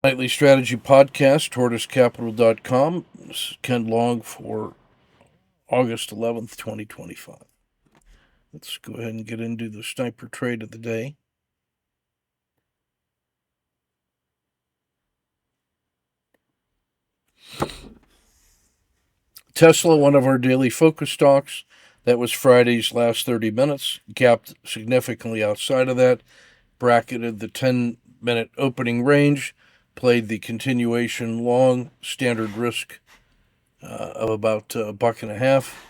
Nightly Strategy Podcast, tortoisecapital.com. This is Ken Long for August 11th, 2025. Let's go ahead and get into the sniper trade of the day. Tesla, one of our daily focus stocks. That was Friday's last 30 minutes. Gapped significantly outside of that. Bracketed the 10-minute opening range. Played the continuation long standard risk of about a buck and a half.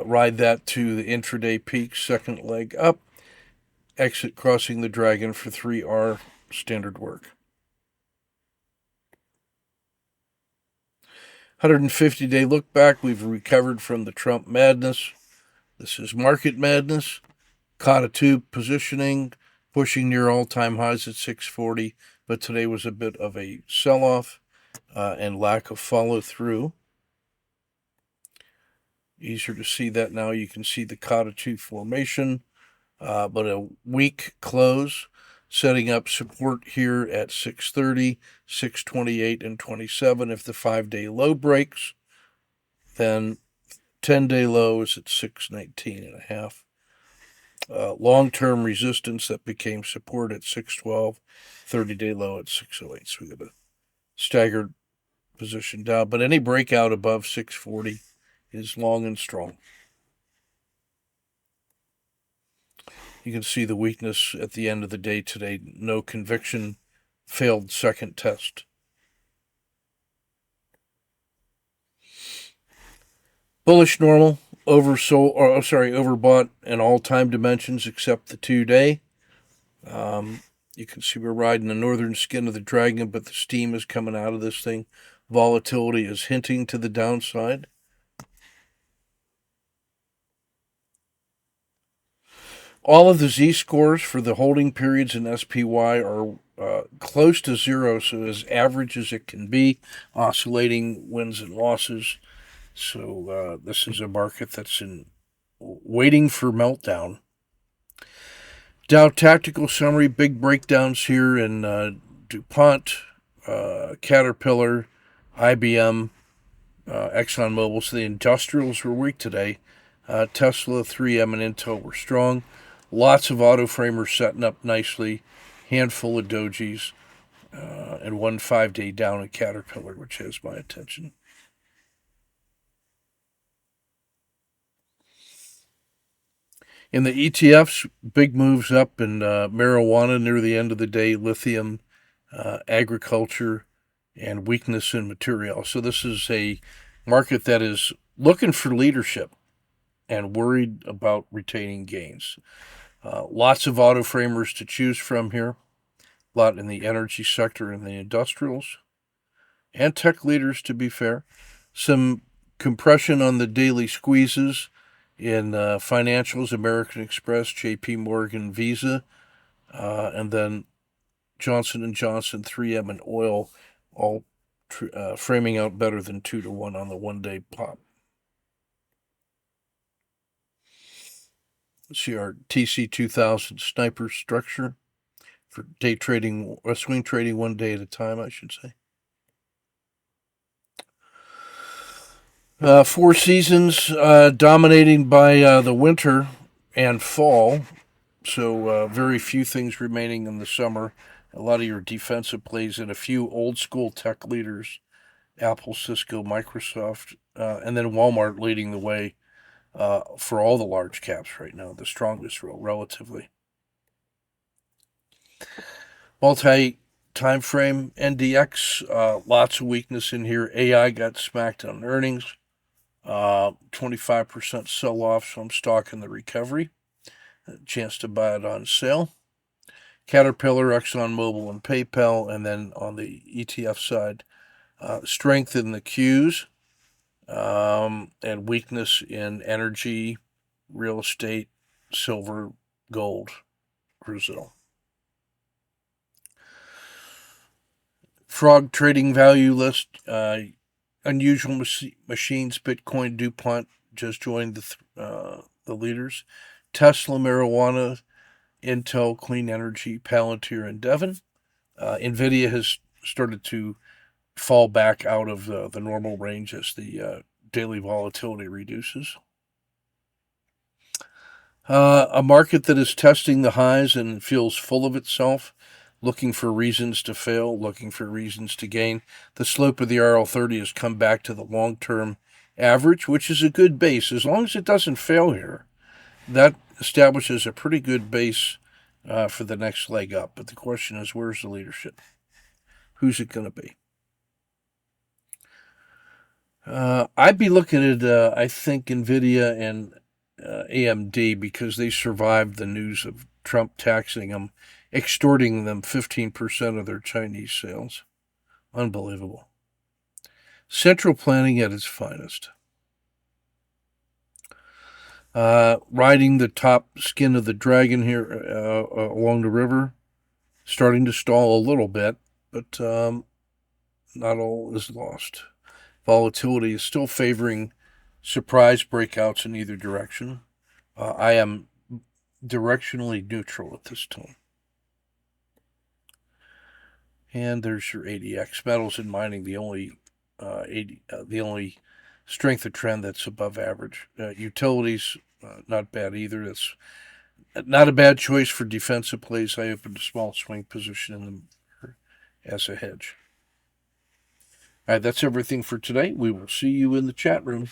Ride that to the intraday peak, second leg up. Exit crossing the dragon for 3R standard work. 150-day look back. We've recovered from the Trump madness. This is market madness. Caught a tube positioning, pushing near all-time highs at 640, but today was a bit of a sell-off and lack of follow-through. Easier to see that now. You can see the Kata 2 formation, but a weak close, setting up support here at 630, 628, and 27. If the 5-day low breaks, then 10-day low is at 619 and a half. Long-term resistance that became support at 612, 30-day low at 608. So we got a staggered position down, but any breakout above 640 is long and strong. You can see the weakness at the end of the day today. No conviction, failed second test. Bullish normal, overbought in all time dimensions except the 2-day. You can see we're riding the northern skin of the dragon, but the steam is coming out of this thing. Volatility is hinting to the downside. All of the z-scores for the holding periods in SPY are close to zero, so as average as it can be, oscillating wins and losses. So this is a market that's waiting for meltdown. Dow tactical summary, big breakdowns here in DuPont, Caterpillar, IBM, ExxonMobil. So the industrials were weak today. Tesla, 3M, and Intel were strong. Lots of auto framers setting up nicely. Handful of dojis, and one 5-day down at Caterpillar, which has my attention. In the ETFs, big moves up in marijuana near the end of the day, lithium, agriculture, and weakness in material. So this is a market that is looking for leadership and worried about retaining gains. Lots of auto framers to choose from here. A lot in the energy sector and the industrials. And tech leaders, to be fair. Some compression on the daily squeezes in financials, American Express, JP Morgan, Visa, and then Johnson & Johnson, 3M, and oil, all framing out better than 2-1 on the one-day pop. Let's see our TC2000 sniper structure for day trading, or swing trading one day at a time, I should say. Four seasons dominating by the winter and fall, so very few things remaining in the summer. A lot of your defensive plays and a few old school tech leaders, Apple, Cisco, Microsoft, and then Walmart leading the way for all the large caps right now, the strongest relatively. Multi-time frame NDX, lots of weakness in here. AI got smacked on earnings. 25% sell-off, so I'm stalking the recovery. A chance to buy it on sale. Caterpillar, ExxonMobil, and PayPal. And then on the ETF side, strength in the Qs and weakness in energy, real estate, silver, gold, Brazil. Frog trading value list. Unusual machines, Bitcoin, DuPont just joined the leaders. Tesla, marijuana, Intel, clean energy, Palantir, and Devon. NVIDIA has started to fall back out of the normal range as the daily volatility reduces. A market that is testing the highs and feels full of itself, looking for reasons to fail, looking for reasons to gain. The slope of the RL30 has come back to the long term average, which is a good base. As long as it doesn't fail here, that establishes a pretty good base for the next leg up. But the question is, where's the leadership? Who's it going to be? I'd be looking at, I think, NVIDIA and AMD because they survived the news of Trump taxing them, extorting them 15% of their Chinese sales. Unbelievable. Central planning at its finest. Riding the top skin of the dragon here along the river, starting to stall a little bit, but not all is lost. Volatility is still favoring surprise breakouts in either direction. I am directionally neutral at this time. And there's your ADX. Metals and mining, the only strength of trend that's above average. Utilities, not bad either. That's not a bad choice for defensive plays. I opened a small swing position in them as a hedge. All right, that's everything for today. We will see you in the chat room.